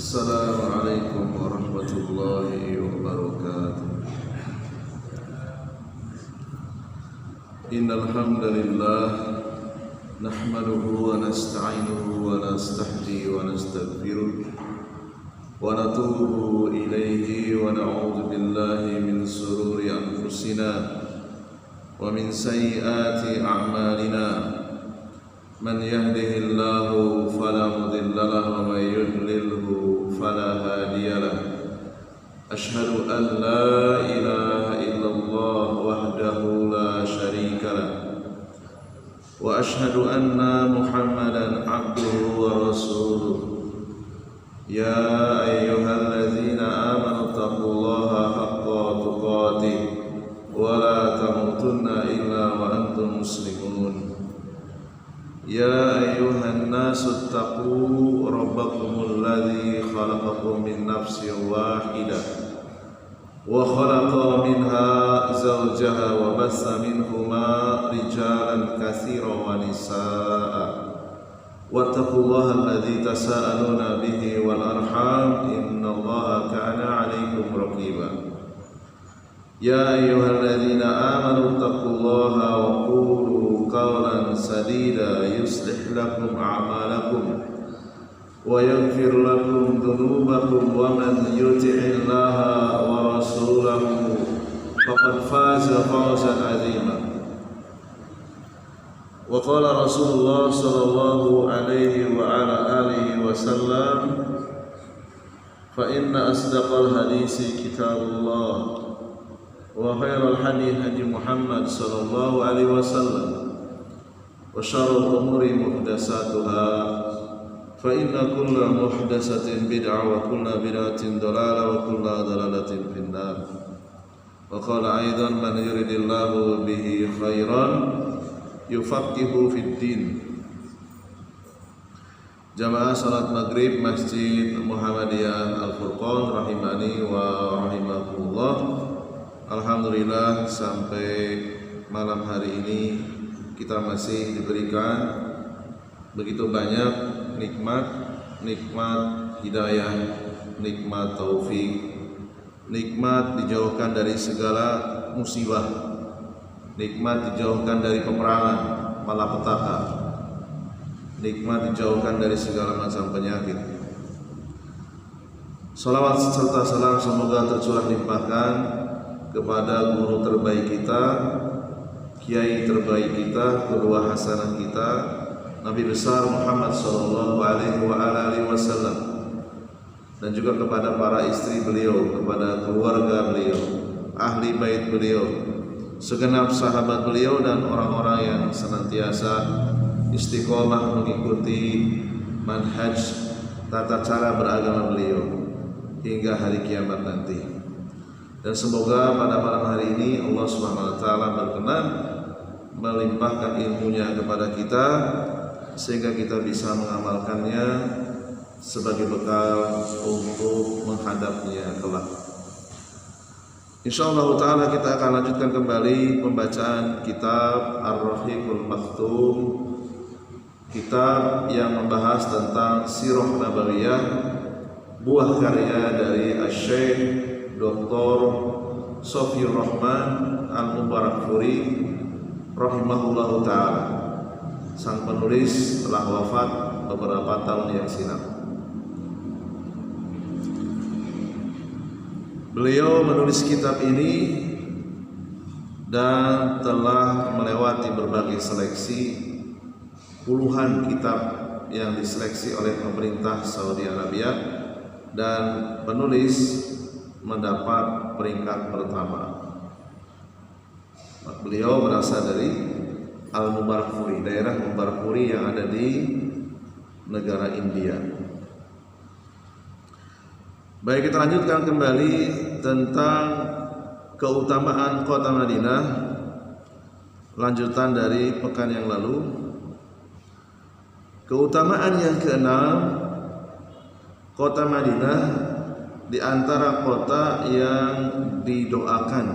Assalamualaikum warahmatullahi wabarakatuh. Innal hamdalillah nahmaduhu wa nasta'inuhu wa nastahdi wa nastaghfiruh wa natubu ilayhi wa na'udzu billahi min shururi anfusina wa min sayyiati a'malina. Man yahdihillahu fala mudilla lahu wa man yudlilhu fala hadiya lahu. Ashhadu an la ilaha illallah wahdahu la syarika lahu wa ashhadu anna Muhammadan abduhu wa rasuluh. Ya ayyuhalladzina amanu taqullaha haqqa tuqatih wa la tamutunna illa wa antum muslimun. Ya ayyuhan nasu attaqu rabbakumul ladzi khalaqakum min nafsin wahidah wa khalaqa minha zawjaha wa bassa minhuma rijalan katsiran wa nisaa'a wattaqullaha alladzi tasaaluna bihi wal arham innallaha kana 'alaikum raqiba. Ya ayyuhalladzina amanu taqullaha wa qulu qawlan sadida yuslih lakum a'malakum wa yaghfir lakum dhunubakum wa man yuti'illaha wa rasulahu faqad faza fawzan 'azima. Wa qala Rasulullah sallallahu alaihi wa ala alihi wasallam, fa inna asdaqal hadisi kitabullah wa khairal hadi hadi Muhammad sallallahu alaihi wasallam wa syarrul umuri muhdatsatuha fa inna kulla muhdatsatin bid'ah wa kulla bid'atin dhalalah wa kulla dhalalatin finnar. Wa qala aidan man yuridillahu bihi khairan yufaqihu fid din. Jamaah salat maghrib Masjid Muhammadiyah Al-Furqan rahimani wa rahimakumullah. Alhamdulillah sampai malam hari ini kita masih diberikan begitu banyak nikmat hidayah, nikmat taufik, nikmat dijauhkan dari segala musibah, nikmat dijauhkan dari peperangan, malapetaka, nikmat dijauhkan dari segala macam penyakit. Salawat serta salam semoga tercurah limpahkan kepada guru terbaik kita, kiai terbaik kita, kedua hasanah kita, Nabi besar Muhammad sallallahu alaihi wasallam, dan juga kepada para istri beliau, kepada keluarga beliau, ahli bait beliau, segenap sahabat beliau dan orang-orang yang senantiasa istiqomah mengikuti manhaj tata cara beragama beliau hingga hari kiamat nanti. Dan semoga pada malam hari ini Allah Subhanahu wa taala berkenan melimpahkan ilmunya kepada kita sehingga kita bisa mengamalkannya sebagai bekal untuk menghadapnya kelak. Insyaallah taala kita akan lanjutkan kembali pembacaan kitab Ar-Rahiqul Maktum, kitab yang membahas tentang sirah nabawiyah, buah karya dari Asy-Syaikh Dr. Sofiyur Rahman Al-Mubarakfuri rahimahullahu ta'ala. Sang penulis telah wafat beberapa tahun yang silam. Beliau menulis kitab ini dan telah melewati berbagai seleksi, puluhan kitab yang diseleksi oleh pemerintah Saudi Arabia, dan penulis mendapat peringkat pertama. Beliau berasal dari Al-Mubarakfuri, daerah Mubarakfuri yang ada di negara India. Baik, kita lanjutkan kembali tentang keutamaan kota Madinah, lanjutan dari pekan yang lalu. Keutamaan yang keenam, kota Madinah di antara kota yang didoakan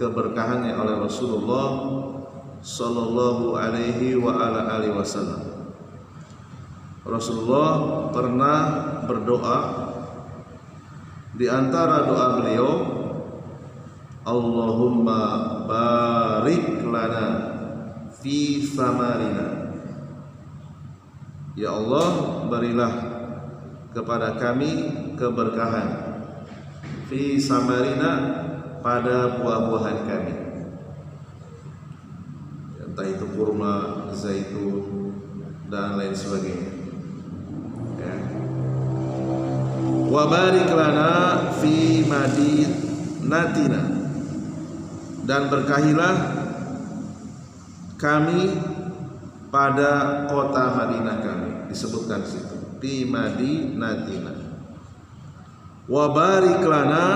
keberkahannya oleh Rasulullah sallallahu alaihi wa ala alihi wasallam. Rasulullah pernah berdoa Di antara doa beliau, Allahumma barik lana fi samarina. Ya Allah, berilah kepada kami keberkahan fi samarina, pada buah-buahan kami, entah itu kurma, zaitun, dan lain sebagainya. Ya. Wa barik lana fi madinatina, dan berkahilah kami pada kota Madinah kami, disebutkan di situ fi madinatina. Wa barik lana,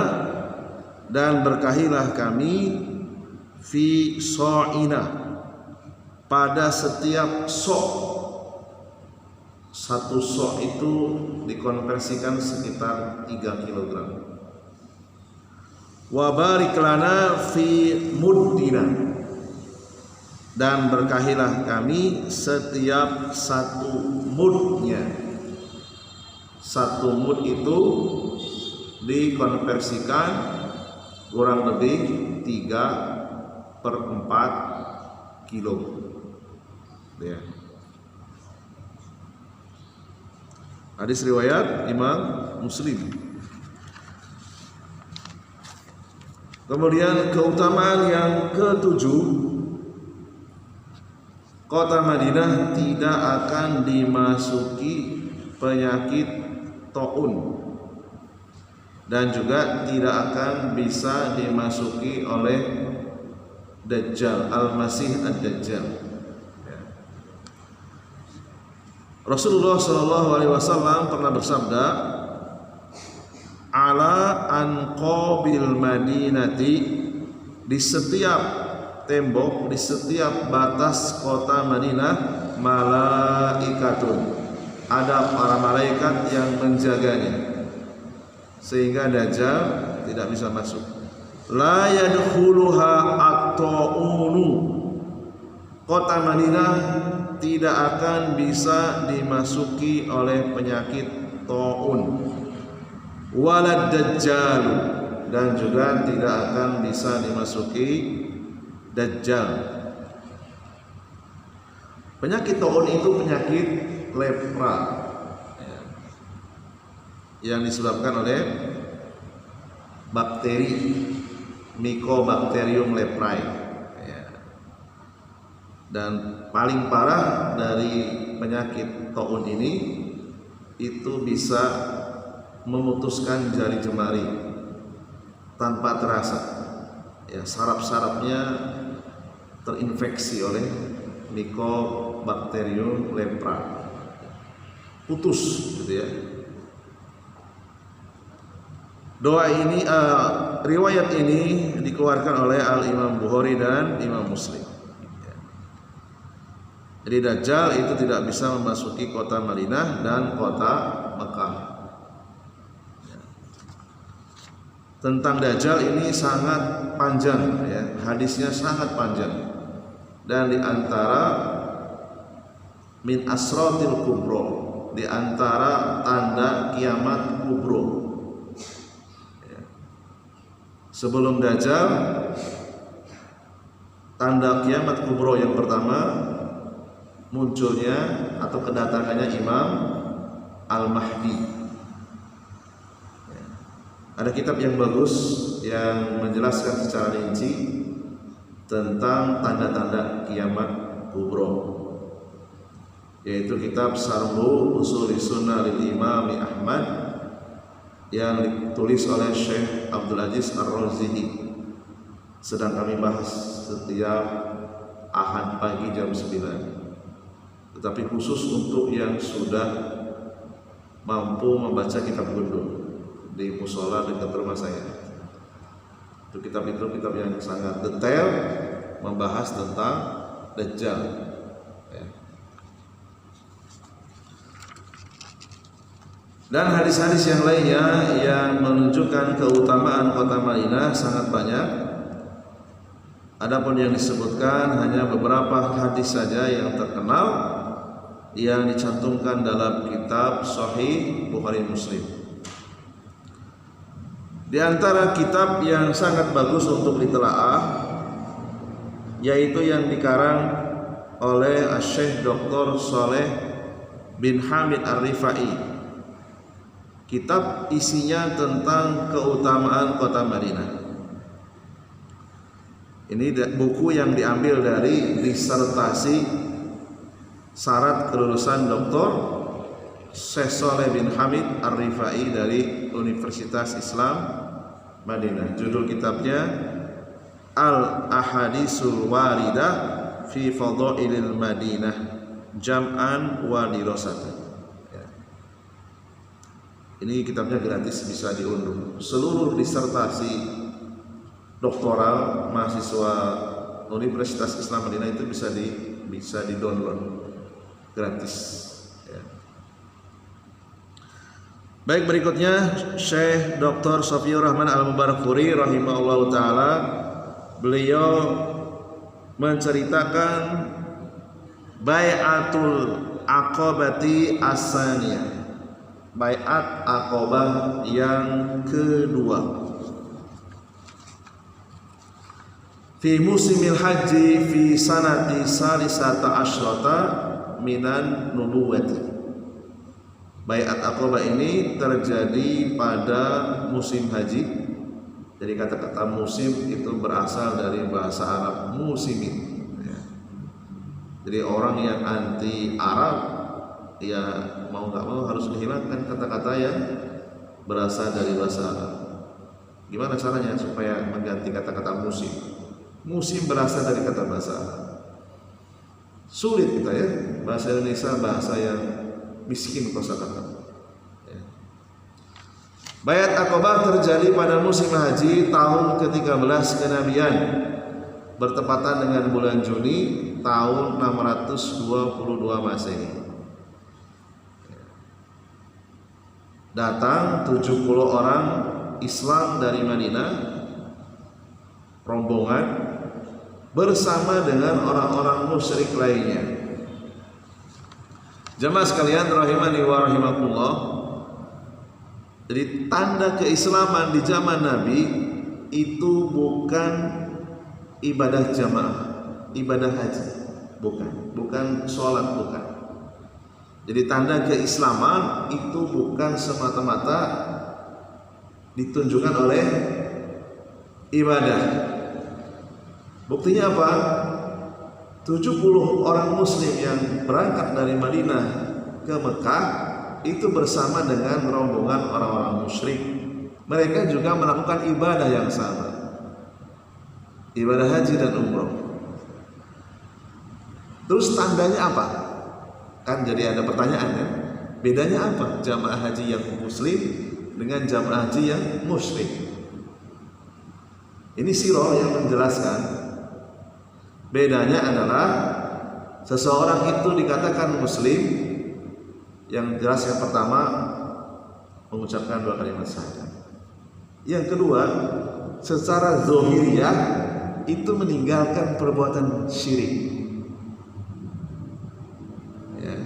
dan berkahilah kami fi so'ina, pada setiap sok. Satu sok itu dikonversikan sekitar 3 kg. Wa barik lana fi muddina, dan berkahilah kami setiap satu mudnya. Satu mud itu dikonversikan kurang lebih 3/4 kilo. Ya. Hadis riwayat Imam Muslim. Kemudian keutamaan yang ketujuh, kota Madinah tidak akan dimasuki penyakit taun, dan juga tidak akan bisa dimasuki oleh Dajjal, Al-Masih Ad-Dajjal. Ya. Rasulullah SAW pernah bersabda, ala anqabil madinati, di setiap tembok, di setiap batas kota Madinah, malaikatun, ada para malaikat yang menjaganya, sehingga Dajjal tidak bisa masuk. La yadkhuluha at-ta'unu, kota Madinah tidak akan bisa dimasuki oleh penyakit ta'un. Walad Dajjal, dan juga tidak akan bisa dimasuki Dajjal. Penyakit ta'un itu penyakit lepra, yang disebabkan oleh bakteri Mycobacterium leprae. Dan paling parah dari penyakit taun ini itu bisa memutuskan jari jemari tanpa terasa. Ya, saraf-sarafnya terinfeksi oleh Mycobacterium leprae, putus gitu ya. Doa ini, riwayat ini dikeluarkan oleh Al-Imam Bukhari dan Imam Muslim. Jadi Dajjal itu tidak bisa memasuki kota Madinah dan kota Mekah. Tentang Dajjal ini sangat panjang, ya, hadisnya sangat panjang, dan di antara min asratil kubro, di antara tanda kiamat kubro. Sebelum Dajjal, tanda kiamat kubro yang pertama, munculnya atau kedatangannya Imam Al-Mahdi. Ada kitab yang bagus yang menjelaskan secara rinci tentang tanda-tanda kiamat kubro, yaitu kitab Sarhu Usuli Sunnah lil Imam Ahmad yang ditulis oleh Syekh Abdul Aziz Ar-Razihi. Sedang kami bahas setiap Ahad pagi jam 9. Tetapi khusus untuk yang sudah mampu membaca kitab gundul di musola dekat rumah saya. Itu kitab yang sangat detail membahas tentang Dajjal. Ya. Dan hadis-hadis yang lainnya yang menunjukkan keutamaan kota Madinah sangat banyak. Adapun yang disebutkan hanya beberapa hadis saja yang terkenal yang dicantumkan dalam kitab Sahih Bukhari Muslim. Di antara kitab yang sangat bagus untuk ditelaah yaitu yang dikarang oleh Syekh Dr. Saleh bin Hamid Ar-Rifai. Kitab isinya tentang keutamaan kota Madinah. Ini buku yang diambil dari disertasi syarat kelulusan Dr. Syekh Saleh bin Hamid Ar-Rifai dari Universitas Islam Madinah. Judul kitabnya Al-Ahadisul Waridah fi Fadailil Madinah Jam'an wa Dirasatan. Ini kitabnya gratis, bisa diunduh. Seluruh disertasi doktoral mahasiswa Universitas Islam Madinah itu bisa di-download gratis. Baik, berikutnya Syekh Dr. Safiur Rahman Al-Mubarakfuri rahimahullahu taala, beliau menceritakan Bai'atul Aqabati As-Saniyah, Bai'at Aqabah yang kedua. Fi musimil haji fi sanati salisata asyrata minan nubuwati. Bai'at Aqabah ini terjadi pada musim haji. Jadi kata-kata musim itu berasal dari bahasa Arab musimin. Jadi orang yang anti Arab, ya mau nggak mau harus dihilangkan kata-kata yang berasal dari bahasa Arab. Gimana caranya supaya mengganti kata-kata musim? Musim berasal dari kata bahasa Arab. Sulit kita ya, bahasa Indonesia bahasa yang miskin kosakata. Bai'at Aqabah terjadi pada musim haji tahun ke-13 kenabian, bertepatan dengan bulan Juni tahun 622 Masehi. Datang 70 orang Islam dari Madinah, rombongan bersama dengan orang-orang musyrik lainnya. Jemaah sekalian rahimani wa rahimakumullah, jadi tanda keislaman di zaman Nabi itu bukan ibadah jamaah, ibadah haji, bukan sholat, bukan. Jadi tanda keislaman itu bukan semata-mata ditunjukkan oleh ibadah. Buktinya apa? 70 orang muslim yang berangkat dari Madinah ke Mekah itu bersama dengan rombongan orang-orang musyrik. Mereka juga melakukan ibadah yang sama, ibadah haji dan umroh. Terus tandanya apa? Kan jadi ada pertanyaan kan? Bedanya apa jamaah haji yang muslim dengan jamaah haji yang musyrik? Ini sirah yang menjelaskan. Bedanya adalah seseorang itu dikatakan muslim, yang jelas yang pertama mengucapkan 2 kalimat syahadat. Yang kedua, secara zahiriyah itu meninggalkan perbuatan syirik. Ya.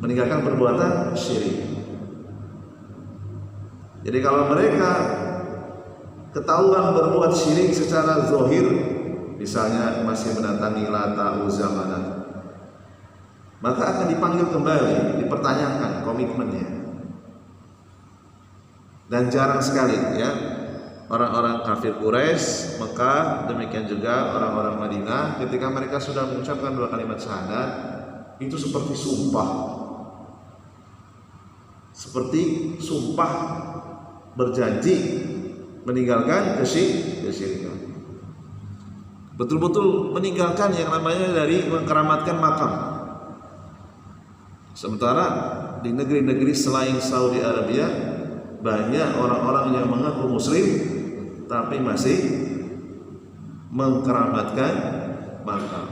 Meninggalkan perbuatan syirik. Jadi kalau mereka ketahuan berbuat syirik secara zahir, misalnya masih mendatangi Lata, Uzza, Manat, maka akan dipanggil kembali, dipertanyakan komitmennya. Dan jarang sekali ya orang-orang kafir Quraisy, Mekah, demikian juga orang-orang Madinah, ketika mereka sudah mengucapkan 2 kalimat syahadat, itu seperti sumpah berjanji meninggalkan kesyirikan. Betul-betul meninggalkan yang namanya dari mengkeramatkan makam. Sementara di negeri-negeri selain Saudi Arabia banyak orang-orang yang mengaku muslim tapi masih mengkeramatkan makam.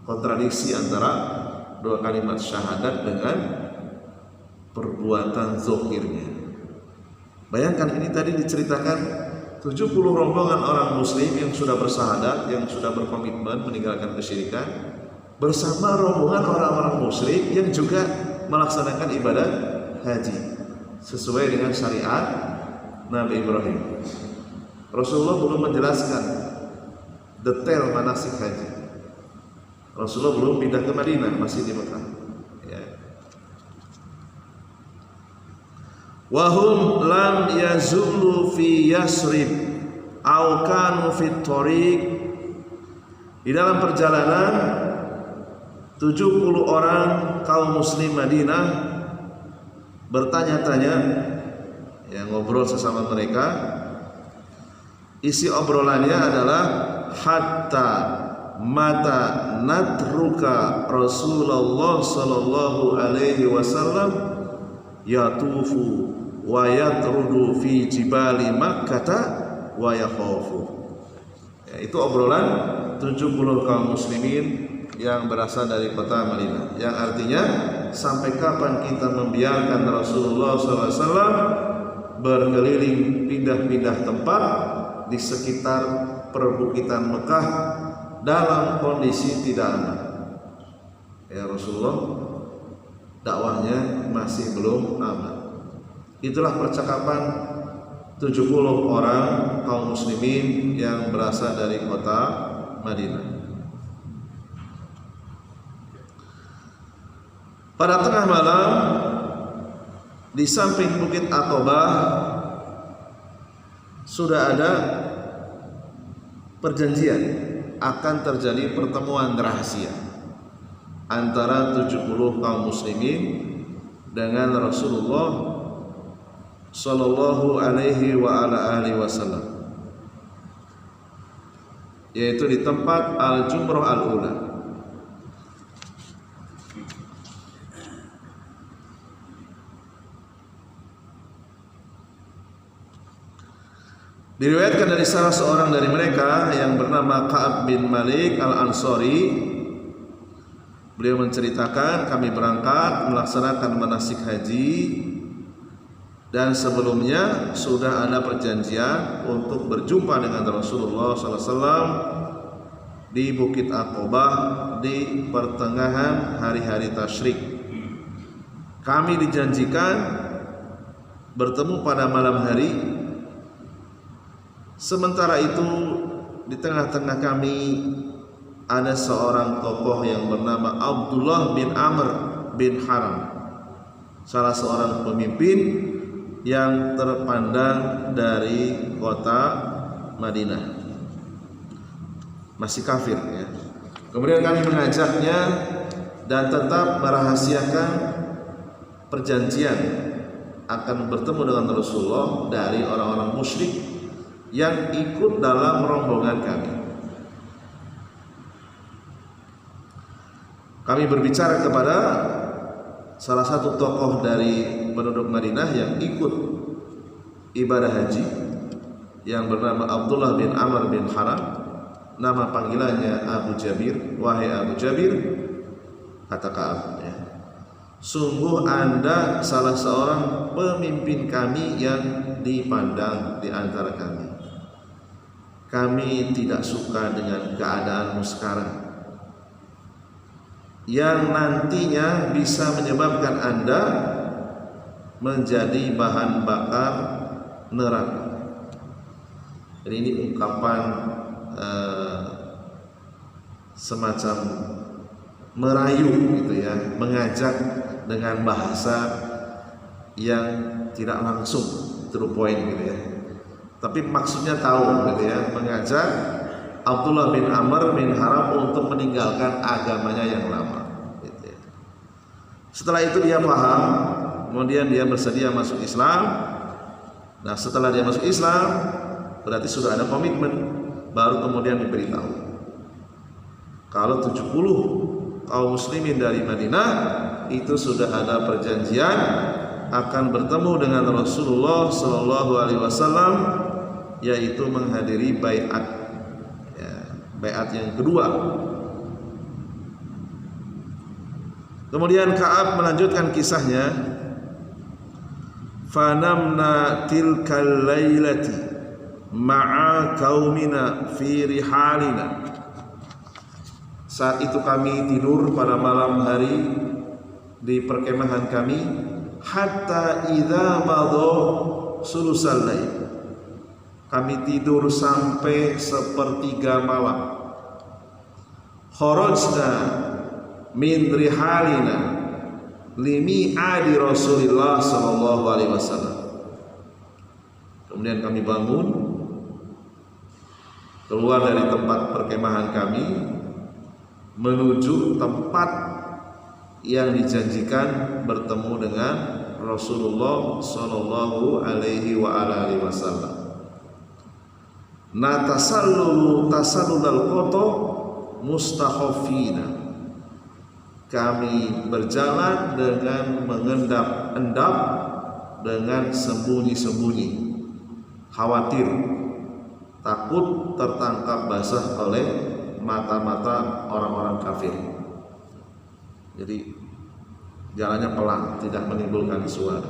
Kontradiksi antara 2 kalimat syahadat dengan perbuatan zahirnya. Bayangkan ini tadi diceritakan 70 rombongan orang muslim yang sudah bersahadat, yang sudah berkomitmen meninggalkan kesyirikan, bersama rombongan orang-orang musyrik yang juga melaksanakan ibadah haji sesuai dengan syariat Nabi Ibrahim. Rasulullah belum menjelaskan detail manasik haji. Rasulullah belum pindah ke Madinah, masih di Mekah. Ya. Wahum lam yazulu fi Yasrib au kanu fit thoriq. Di dalam perjalanan 70 orang kaum muslim Madinah bertanya-tanya, ya, ngobrol sesama mereka. Isi obrolannya adalah hatta mata natruka Rasulullah sallallahu alaihi wasallam yatufu wa yatrudu fi jibali Makkah wa yakhafu. Ya, itu obrolan 70 kaum muslimin yang berasal dari kota Madinah, yang artinya sampai kapan kita membiarkan Rasulullah SAW berkeliling pindah-pindah tempat di sekitar perbukitan Mekah dalam kondisi tidak aman. Ya, Rasulullah dakwahnya masih belum aman. Itulah percakapan 70 orang kaum muslimin yang berasal dari kota Madinah. Pada tengah malam di samping Bukit Aqabah sudah ada perjanjian akan terjadi pertemuan rahasia antara 70 kaum muslimin dengan Rasulullah sallallahu alaihi wa ala alihi wasallam, yaitu di tempat Al-Jumrah Al-Ula. Diriwayatkan dari salah seorang dari mereka yang bernama Ka'ab bin Malik Al-Ansari, beliau menceritakan, kami berangkat melaksanakan manasik haji dan sebelumnya sudah ada perjanjian untuk berjumpa dengan Rasulullah SAW di Bukit Aqabah di pertengahan hari-hari tasyrik. Kami dijanjikan bertemu pada malam hari. Sementara itu di tengah-tengah kami ada seorang tokoh yang bernama Abdullah bin Amr bin Haram, salah seorang pemimpin yang terpandang dari kota Madinah, masih kafir, ya. Kemudian kami mengajaknya dan tetap merahasiakan perjanjian akan bertemu dengan Rasulullah dari orang-orang musyrik yang ikut dalam rombongan kami. Kami berbicara kepada salah satu tokoh dari penduduk Madinah yang ikut ibadah haji yang bernama Abdullah bin Amr bin Haram, nama panggilannya Abu Jabir. Wahai Abu Jabir, kata Ka'ab, ya, sungguh Anda salah seorang pemimpin kami yang dipandang di antara kami. Kami tidak suka dengan keadaanmu sekarang yang nantinya bisa menyebabkan Anda menjadi bahan bakar neraka. Jadi ini ungkapan semacam merayu gitu, ya, mengajak dengan bahasa yang tidak langsung to the point gitu, ya. Tapi maksudnya tahu gitu, ya, mengajak Abdullah bin Amr bin Haram untuk meninggalkan agamanya yang lama gitu, ya. Setelah itu dia paham, kemudian dia bersedia masuk Islam. Nah, setelah dia masuk Islam berarti sudah ada komitmen, baru kemudian diberitahu kalau 70 kaum muslimin dari Madinah itu sudah ada perjanjian akan bertemu dengan Rasulullah sallallahu alaihi wasallam, yaitu menghadiri baiat, ya, baiat yang kedua. Kemudian Ka'ab melanjutkan kisahnya, fanamna tilkal lailati ma'a qaumina fi rihalina. Saat itu kami tidur pada malam hari di perkemahan kami, hatta idza madha sulusal lail. Kami tidur sampai sepertiga malam. Kharajna min rihalina limi'adi Rasulillah sallallahu alaihi wasallam. Kemudian kami bangun, keluar dari tempat perkemahan kami menuju tempat yang dijanjikan bertemu dengan Rasulullah sallallahu alaihi wasallam. Natasallulu tasallulal qata mustakhafina. Kami berjalan dengan mengendap-endap, dengan sembunyi-sembunyi, khawatir, takut tertangkap basah oleh mata-mata orang-orang kafir. Jadi jalannya pelan, tidak menimbulkan suara.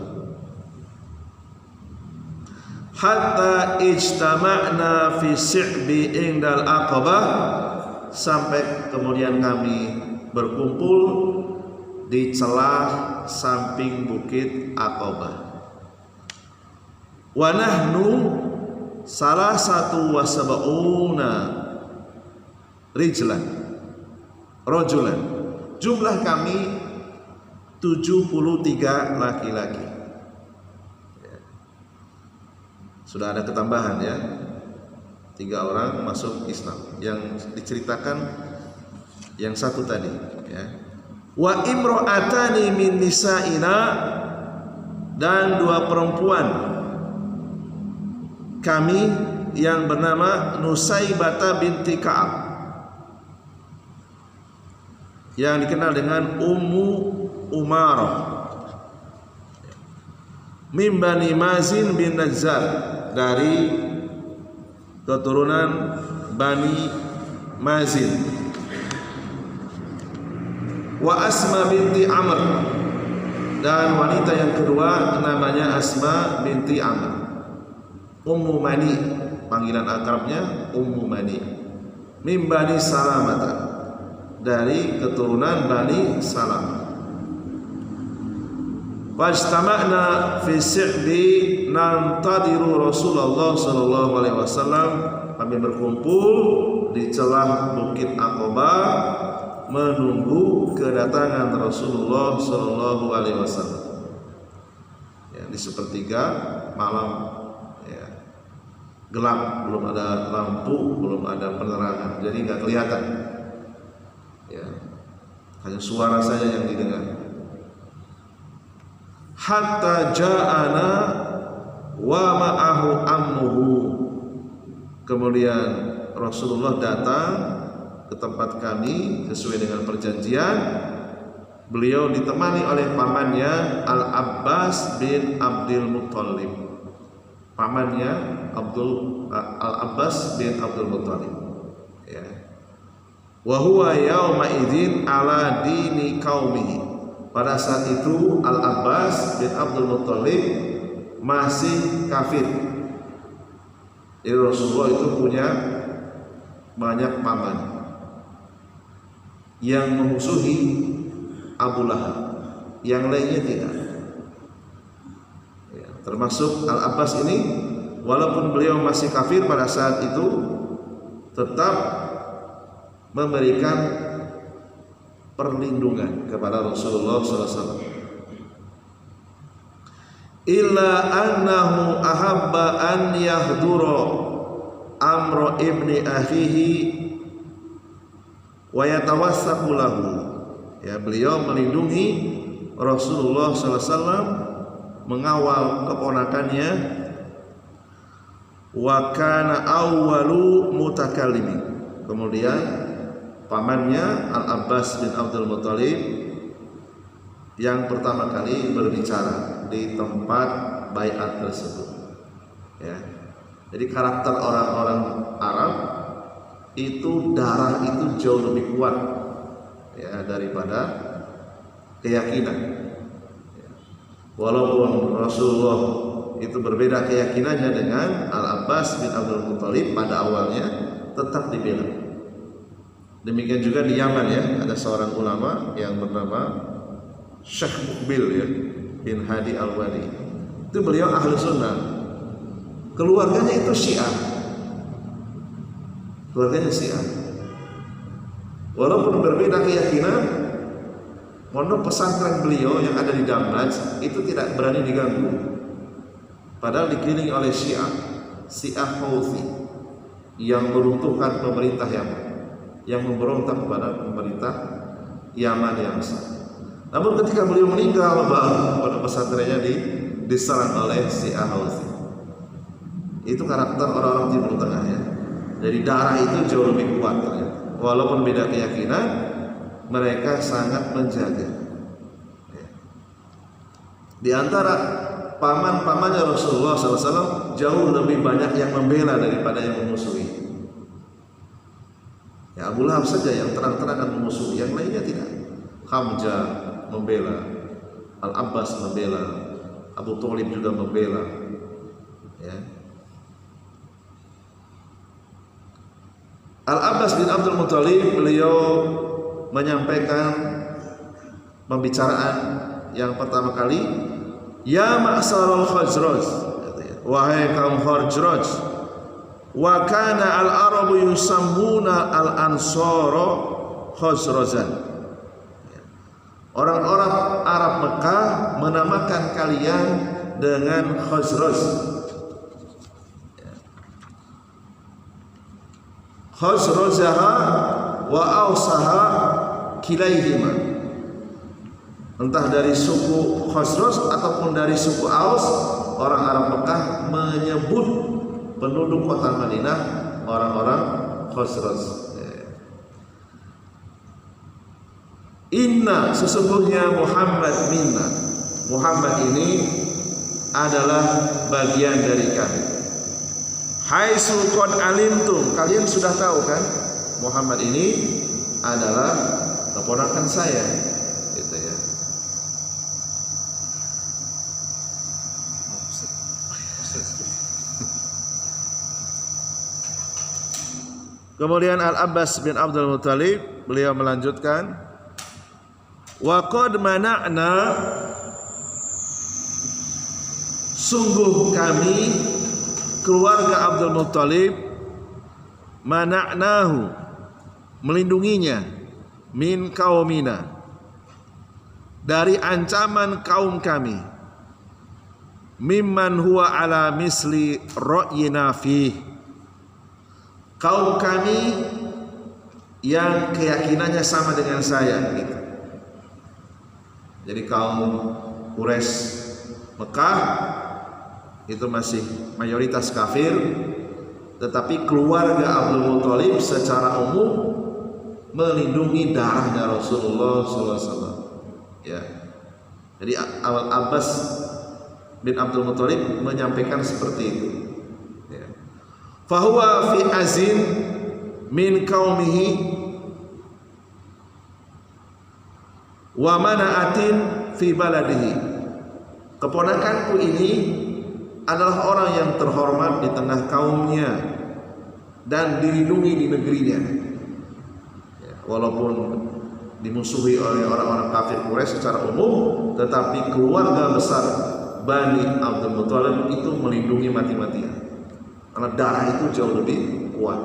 Hatta ijtama'na fi si'bi indal aqabah, sampai kemudian kami berkumpul di celah samping bukit Aqabah. Wa nahnu salah satu wasab'una rajulan. Jumlah kami 73 laki-laki. Sudah ada ketambahan ya, 3 orang masuk Islam. Yang diceritakan yang satu tadi ya. Wa imra'atani min nisa'ina, dan 2 perempuan kami yang bernama Nusaibata binti Ka'ab, yang dikenal dengan Ummu Umarah, min Bani Mazin bin Najjar, dari keturunan Bani Mazin. Wa Asma binti Amr, dan wanita yang kedua namanya Asma binti Amr. Ummu Mani, panggilan akrabnya Ummu Mani. Min Bani Salamata, dari keturunan Bani Salamah. Fajtama'na fi si'bi nantadiru Rasulullah sallallahu alaihi wasallam. Kami berkumpul di celah bukit Aqabah menunggu kedatangan Rasulullah sallallahu alaihi wasallam. Ya, di sepertiga malam ya. Gelap, belum ada lampu, belum ada penerangan, jadi nggak kelihatan. Ya. Hanya suara saja yang didengar. Hatta ja'ana wa ma'ahu ammuhu. Kemudian Rasulullah datang ke tempat kami sesuai dengan perjanjian. Beliau ditemani oleh pamannya Al-Abbas bin Abdul Muttalib. Pamannya Al-Abbas bin Abdul Muttalib. Ya. Wa huwa yauma idzin ala dini qaumihi. Pada saat itu Al-Abbas bin Abdul Muttalib masih kafir. Jadi Rasulullah itu punya banyak paman yang memusuhi Abu Lahab, yang lainnya tidak. Ya, termasuk Al-Abbas ini, walaupun beliau masih kafir pada saat itu, tetap memberikan perlindungan kepada Rasulullah SAW. Illa annahu ahabba an yahdura amra ibni akhihi wa yatawassaqu lahu. Ya, beliau melindungi Rasulullah SAW, mengawal keponakannya. Wa kana awwalu mutakallimin. Kemudian pamannya Al-Abbas bin Abdul Muttalib yang pertama kali berbicara di tempat baiat tersebut. Ya. Jadi karakter orang-orang Arab itu, darah itu jauh lebih kuat ya daripada keyakinan. Ya. Walaupun Rasulullah itu berbeda keyakinannya dengan Al-Abbas bin Abdul Muttalib pada awalnya, tetap dibela. Demikian juga di Yaman ya, ada seorang ulama yang bernama Syekh Muqbil ya bin Hadi Al-Wadi. Itu beliau ahli sunnah, keluarganya itu Syiah. Keluarganya Syiah. Walaupun berbeda keyakinan, pondok pesantren beliau yang ada di Damaj itu tidak berani diganggu. Padahal dikelilingi oleh Syiah Houthi yang meruntuhkan pemerintah Yaman, yang memberontak kepada pemerintah Yaman yang sah. Namun ketika beliau meninggal, pondok pesantrennya diserang oleh Syiah Houthi. Itu karakter orang-orang Timur Tengah ya. Jadi darah itu jauh lebih kuat ternyata. Walaupun beda keyakinan, mereka sangat menjaga. Di antara paman-pamannya Rasulullah SAW jauh lebih banyak yang membela daripada yang memusuhi. Ya Abu Lahab saja yang terang-terangan memusuhi, yang lainnya tidak. Hamzah membela, Al-Abbas membela, Abu Thalib juga membela. Ya. Al-Abbas bin Abdul Muthalib beliau menyampaikan pembicaraan yang pertama kali, ya ma'sarul Khazraj, wahai kaum Khazraj, wa kana al-arabu yusammuna al-ansara Khazrazan. Orang-orang Arab Mekah menamakan kalian dengan Khazraj. Khazrajaha wa Ausaha kilaihima. Entah dari suku Khazraj ataupun dari suku Aus, orang Arab Mekah menyebut penduduk kota Madinah orang-orang Khazraj. Inna, sesungguhnya Muhammad minna. Muhammad ini adalah bagian dari kami. Haitsu qad alimtum, kalian sudah tahu kan Muhammad ini adalah keponakan saya, gitu ya. Kemudian Al-Abbas bin Abdul Muthalib beliau melanjutkan, wa qad mana'na, sungguh kami keluarga Abdul Muthalib mana'nahu, melindunginya, min kaumina, dari ancaman kaum kami, mimman huwa ala misli ra'yina fih, kaum kami yang keyakinannya sama dengan saya gitu. Jadi kaum Quraisy Mekah itu masih mayoritas kafir, tetapi keluarga Abdul Muthalib secara umum melindungi darahnya Rasulullah SAW. Ya, jadi Al-Abbas bin Abdul Muthalib menyampaikan seperti itu. Ya. Fahuwa fi azin min qaumihi wa manaatin fi baladihi. Keponakanku ini adalah orang yang terhormat di tengah kaumnya dan dilindungi di negerinya. Ya, walaupun dimusuhi oleh orang-orang kafir Quraisy secara umum, tetapi keluarga besar Bani Abdul Muthalib itu melindungi mati-matian. Karena darah itu jauh lebih kuat.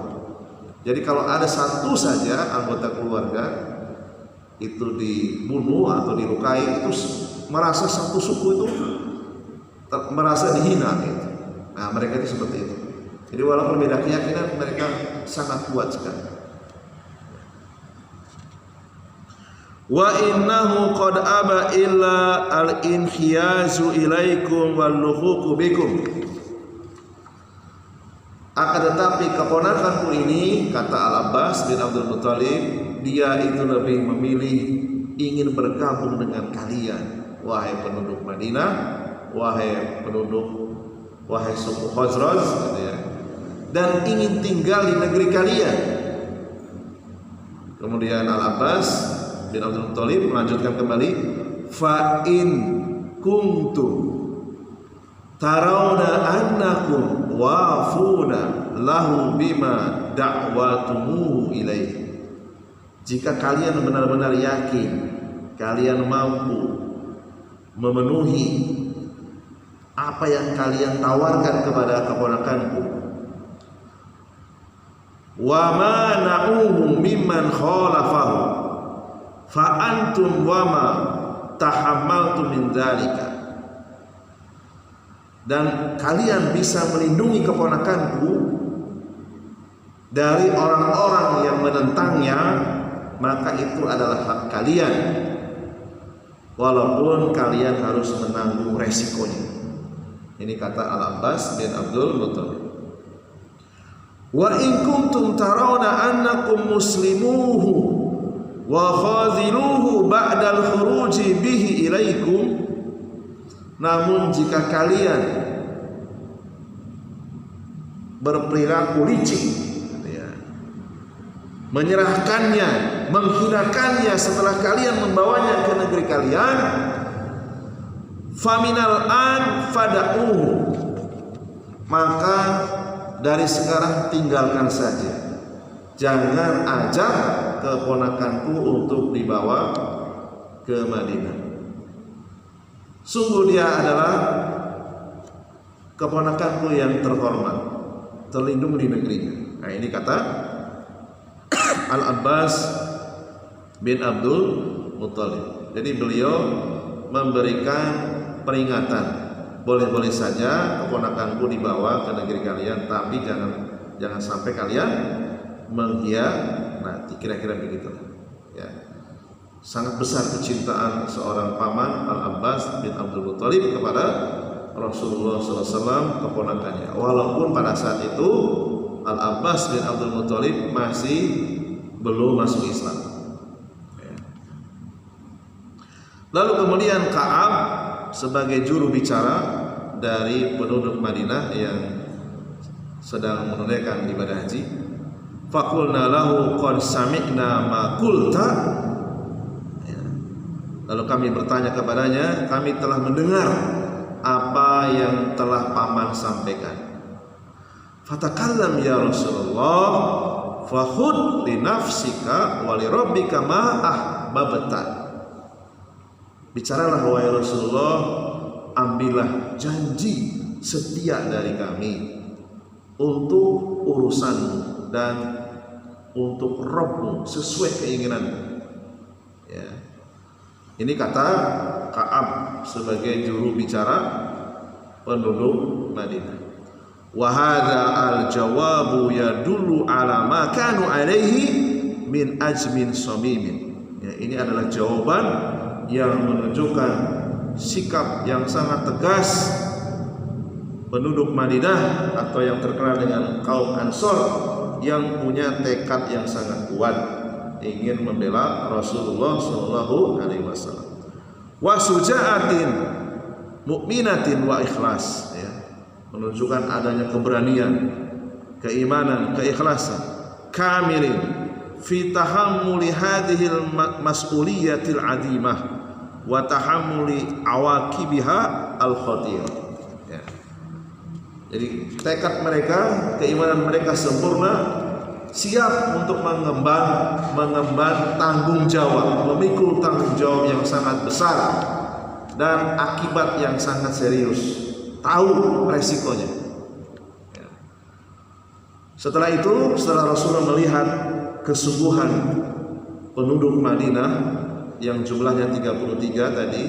Jadi kalau ada satu saja anggota keluarga itu dibunuh atau dilukai, itu merasa satu suku itu merasa dihina gitu. Nah, mereka itu seperti itu. Jadi walaupun beda keyakinan, mereka sangat kuat sekali. Wa innahu qad aba illa al-inhiyazu ilaikum wal luhuqu bikum. Akan tetapi keponakanku ini, kata Al-Abbas bin Abdul Muthalib, dia itu lebih memilih ingin bergabung dengan kalian, wahai penduduk Madinah, wahai suku Khazraj, gitu ya, dan ingin tinggal di negeri kalian. Kemudian Al-Abbas bin Abdul Muthalib melanjutkan kembali, fa in kuntum tarawna annakum wafuna lahu bima da'watumuhu ilaih. Jika kalian benar-benar yakin kalian mampu memenuhi apa yang kalian tawarkan kepada keponakanku. Wa ma na'uhu mimman khalafahu fa antum wa ma tahammaltu min dzalika. Dan kalian bisa melindungi keponakanku dari orang-orang yang menentangnya, maka itu adalah hak kalian, walaupun kalian harus menanggung resikonya. Ini kata Al-Abbas bin Abdul Muttalib. Wa in kuntum tarawna annakum muslimuhu wa khaziluhu ba'dal khuruji bihi ilaikum. Namun jika kalian berperilaku licik, menyerahkannya, menghinakannya setelah kalian membawanya ke negeri kalian, faminal an fada'uhu, maka dari sekarang tinggalkan saja, jangan ajak keponakanku untuk dibawa ke Madinah. Sungguh dia adalah keponakanku yang terhormat, terlindung di negerinya. Nah, ini kata Al-Abbas bin Abdul Muttalib. Jadi beliau memberikan peringatan, boleh-boleh saja keponakanku dibawa ke negeri kalian, tapi jangan sampai kalian mengkhianati. Kira-kira begitu. Ya. Sangat besar kecintaan seorang paman Al-Abbas bin Abdul Muttalib kepada Rasulullah SAW, keponakannya. Walaupun pada saat itu Al-Abbas bin Abdul Muttalib masih belum masuk Islam. Lalu kemudian Ka'ab sebagai juru bicara dari penduduk Madinah yang sedang menunaikan ibadah haji, faqulna lahu qad sami'na ma qulta. Lalu kami bertanya kepadanya, kami telah mendengar apa yang telah paman sampaikan. Fatakallam ya Rasulullah, fakhud li nafsika wa li rabbika ma ahbabta. Bicaralah wahai Rasulullah, ambillah janji setia dari kami untuk urusanmu dan untuk Rabbmu sesuai keinginanmu. Ya. Ini kata Ka'ab sebagai juru bicara penduduk Madinah. Wa hadza al-jawabu yadullu ala ma kanu alaihi min ajmin shamimin. Ya, ini adalah jawaban yang menunjukkan sikap yang sangat tegas penduduk Madinah atau yang terkenal dengan kaum Ansor yang punya tekad yang sangat kuat ingin membela Rasulullah Shallallahu Alaihi Wasallam. Wa sujaatin mukminatin wa ikhlas, ya, menunjukkan adanya keberanian, keimanan, keikhlasan, kamilin fi tahammuli hadhil mas'uliyatil adimah wa tahammuli awaqibiha al khatirah. Ya. Jadi tekad mereka, keimanan mereka sempurna, siap untuk mengemban tanggung jawab, memikul tanggung jawab yang sangat besar dan akibat yang sangat serius, tahu resikonya. Setelah itu, setelah Rasulullah melihat kesungguhan penduduk Madinah yang jumlahnya 33 tadi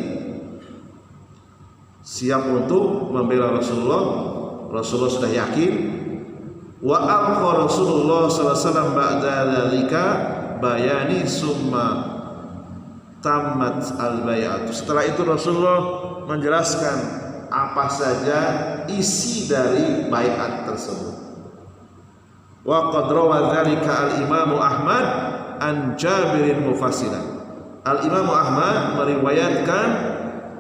siap untuk membela Rasulullah, Rasulullah sudah yakin. Wa alqa Rasulullah sallallahu alaihi wasallam ba'da dzalika bayani summa tammat al-bai'at. Setelah itu Rasulullah menjelaskan apa saja isi dari baiat tersebut. Wa qad rawa dzalika al-Imam Ahmad an Jabirin mufassilan. Al-Imam Ahmad meriwayatkan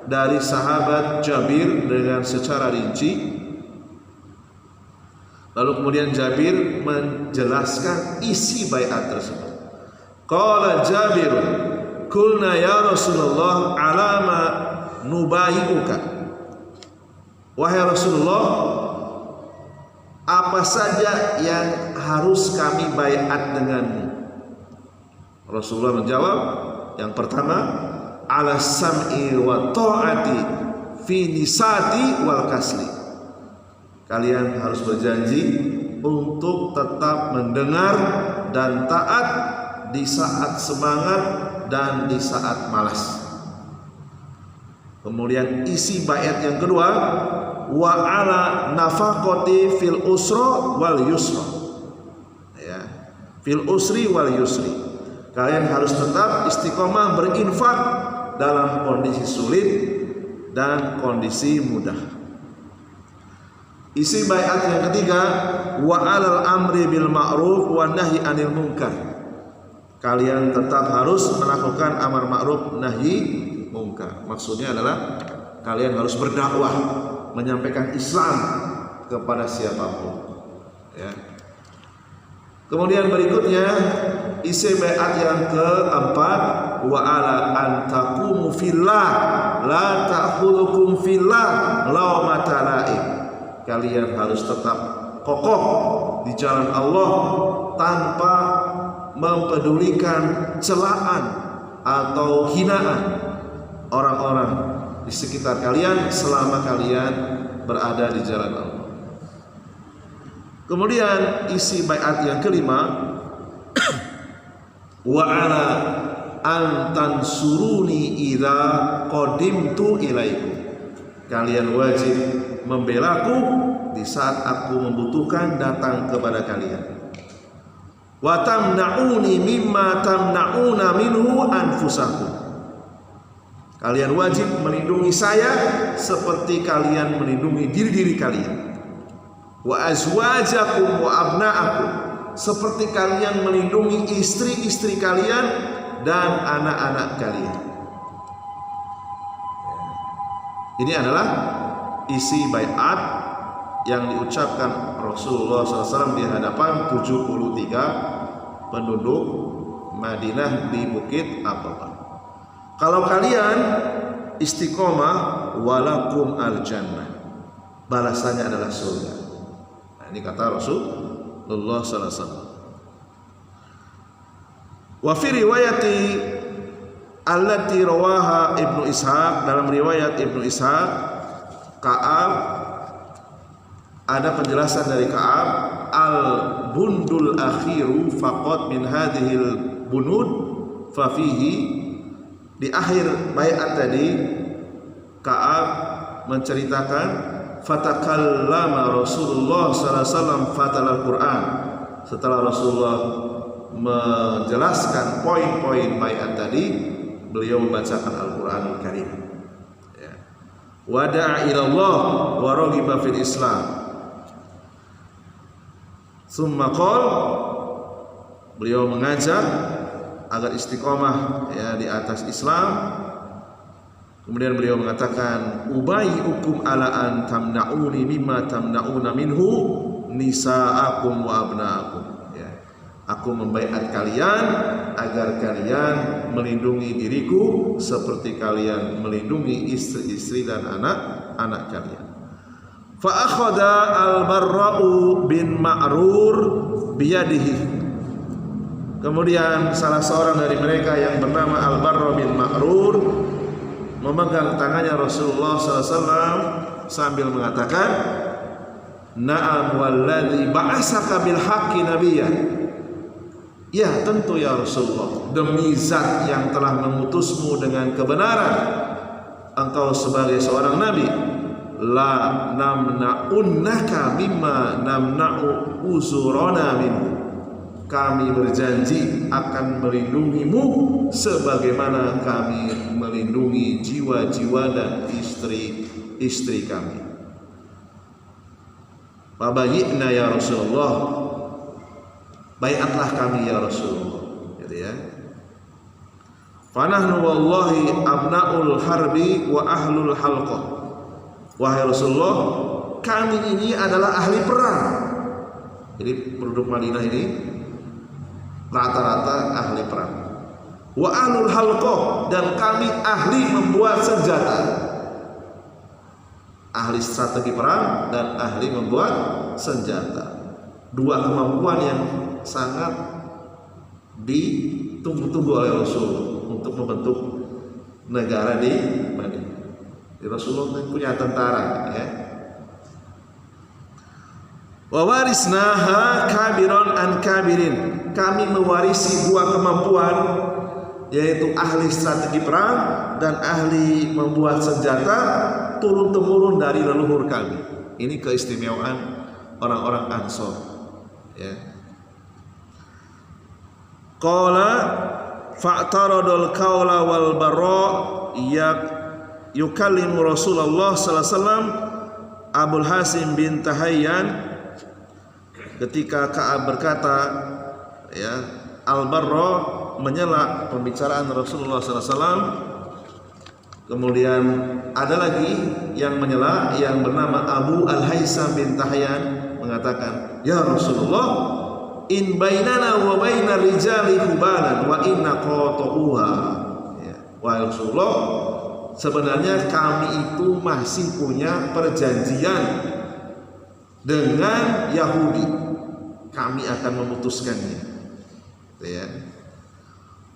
dari sahabat Jabir dengan secara rinci. Lalu kemudian Jabir menjelaskan isi baiat tersebut. Qala Jabir, qulna ya Rasulullah alama nubayi'uka. Wahai Rasulullah, apa saja yang harus kami baiat denganmu? Rasulullah menjawab, yang pertama, ala sam'i wa ta'ati fi nisati wal kasli. Kalian harus berjanji untuk tetap mendengar dan taat di saat semangat dan di saat malas. Kemudian isi bait yang kedua, wa ala nafaqati fil usra wal yusra. Ya, fil usri wal yusri. Kalian harus tetap istiqomah berinfak dalam kondisi sulit dan kondisi mudah. Isi baiat yang ketiga, wa alal amri bil ma'ruf wa nahyi anil munkar. Kalian tetap harus melakukan amar ma'ruf nahi munkar. Maksudnya adalah kalian harus berdakwah, menyampaikan Islam kepada siapapun. Ya. Kemudian berikutnya isi baiat yang keempat, wa ala an taqumu fillah la ta'khudhukum fillah lawmata la'im. Kalian harus tetap kokoh di jalan Allah tanpa mempedulikan celaan atau hinaan orang-orang di sekitar kalian selama kalian berada di jalan Allah. Kemudian isi baiat yang kelima, wa ala an tansuruni idza qadimtu ilaikum. Kalian wajib membelaku di saat aku membutuhkan datang kepada kalian. Wa tamna'uni mimma tamna'una minhu anfusakum. Kalian wajib melindungi saya seperti kalian melindungi diri-diri kalian. Wa azwajakum wa abna'akum, seperti kalian melindungi istri-istri kalian dan anak-anak kalian. Ini adalah isi baiat yang diucapkan Rasulullah SAW di hadapan 73 penduduk Madinah di Bukit Aqabah. Kalau kalian istiqomah, walakum al-jannah, balasannya adalah surga. Nah, ini kata Rasulullah SAW. Wa fi riwayati allati rawaha Ibnu Ishaq, dalam riwayat Ibnu Ishaq, Ka'ab, ada penjelasan dari Ka'ab, al-bundul akhiru faqat min hadhil bunud fa fihi. Di akhir baiat tadi Ka'ab menceritakan fatakallama Rasulullah sallallahu alaihi wasallam fatalal Quran. Setelah Rasulullah menjelaskan poin-poin baiat tadi, beliau membacakan Al-Qur'anul Karim. Ya. Wada'a ila Allah wa raghiba fil Islam. Summa qala, beliau mengajak agar istiqomah ya di atas Islam. Kemudian beliau mengatakan, ubayyukum ala an tamna'uni mimma tamna'una minhu nisa'akum wa abna'akum. Ya. Aku membaiat kalian agar kalian melindungi diriku seperti kalian melindungi istri-istri dan anak-anak kalian. Fa akhadha al-Barra'u bin Ma'rur biyadihi. Kemudian salah seorang dari mereka yang bernama Al-Barra bin Ma'rur memegang tangannya Rasulullah SAW sambil mengatakan, na'am walladzi ba'asaka bil haqqi nabiyyan. Ya, tentu ya Rasulullah, demi zat yang telah mengutusmu dengan kebenaran, engkau sebagai seorang nabi. La namna'unnaka mimma namna'u uzurana minhu. Kami berjanji akan melindungimu sebagaimana kami melindungi jiwa-jiwa dan istri-istri kami. Fabayyina ya Rasulullah, baiatlah kami ya Rasulullah, gitu ya. Fanahnu wallahi abnaul harbi wa ahlul halqah. Wahai Rasulullah, kami ini adalah ahli perang. Jadi penduduk Madinah ini rata-rata ahli perang. Wa ahlul halqah, dan kami ahli membuat senjata. Ahli strategi perang dan ahli membuat senjata. Dua kemampuan yang sangat ditunggu-tunggu oleh Rasul untuk membentuk negara di Madinah. Rasulullah punya tentara, ya. Wa warisnaha kabiron an kabirin. Kami mewarisi dua kemampuan, yaitu ahli strategi perang dan ahli membuat senjata turun temurun dari leluhur kami. Ini keistimewaan orang-orang Ansor, ya. Qala fa'taradul qaula wal bara yukallimu Rasulullah sallallahu alaihi wasallam Abul Hasim bin Tahayyan. Ketika Ka'ab berkata, ya, Al-Barra menyela pembicaraan Rasulullah SAW. Kemudian ada lagi yang menyela yang bernama Abu Al-Haisam bin Tahyan mengatakan, ya Rasulullah, in bainana wa baina rijali hubalan wa inna qata'uha. Ya, wahai Rasulullah, sebenarnya kami itu masih punya perjanjian dengan Yahudi. Kami akan memutuskannya, ya.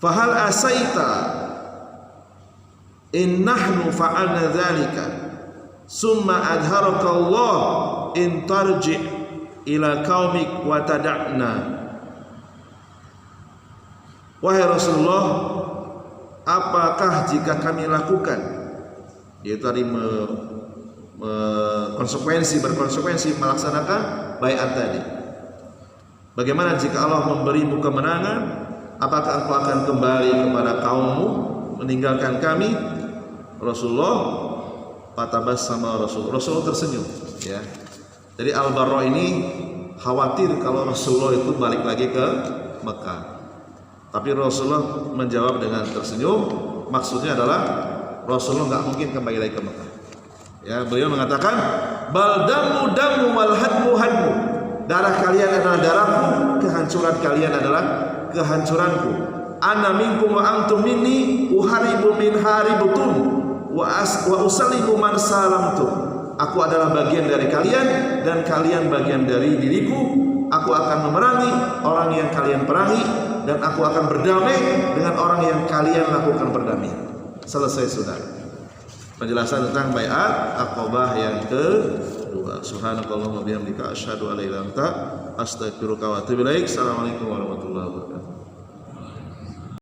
Fahal asaita in nahnu fa'alna dzalika summa adharaka Allah in tarji ila qaumik wa tada'na. Wahai Rasulullah, apakah jika kami lakukan, yaitu tadi berkonsekuensi melaksanakan baiat tadi, bagaimana jika Allah memberimu kemenangan? Apakah engkau akan kembali kepada kaummu, meninggalkan kami? Rasulullah fatabassama Rasulullah tersenyum, ya. Jadi Al-Barra ini khawatir kalau Rasulullah itu balik lagi ke Mekah. Tapi Rasulullah menjawab dengan tersenyum. Maksudnya adalah Rasulullah nggak mungkin kembali lagi ke Mekah. Ya, beliau mengatakan, bal damu wal hadmu hadmu. Darah kalian adalah darahku, kehancuran kalian adalah kehancuranku. Ana minkum wa antum minni, uharibu min haributum wa usallimu man salamtum. Aku adalah bagian dari kalian dan kalian bagian dari diriku. Aku akan memerangi orang yang kalian perangi dan aku akan berdamai dengan orang yang kalian lakukan perdamaian. Selesai sudah penjelasan tentang baiat Aqabah yang kedua. Subhanakallahumma wa bihamdika asyhadu an la ilaha illa anta astaghfiruka wa atubu ilaik. Assalamualaikum warahmatullahi wabarakatuh.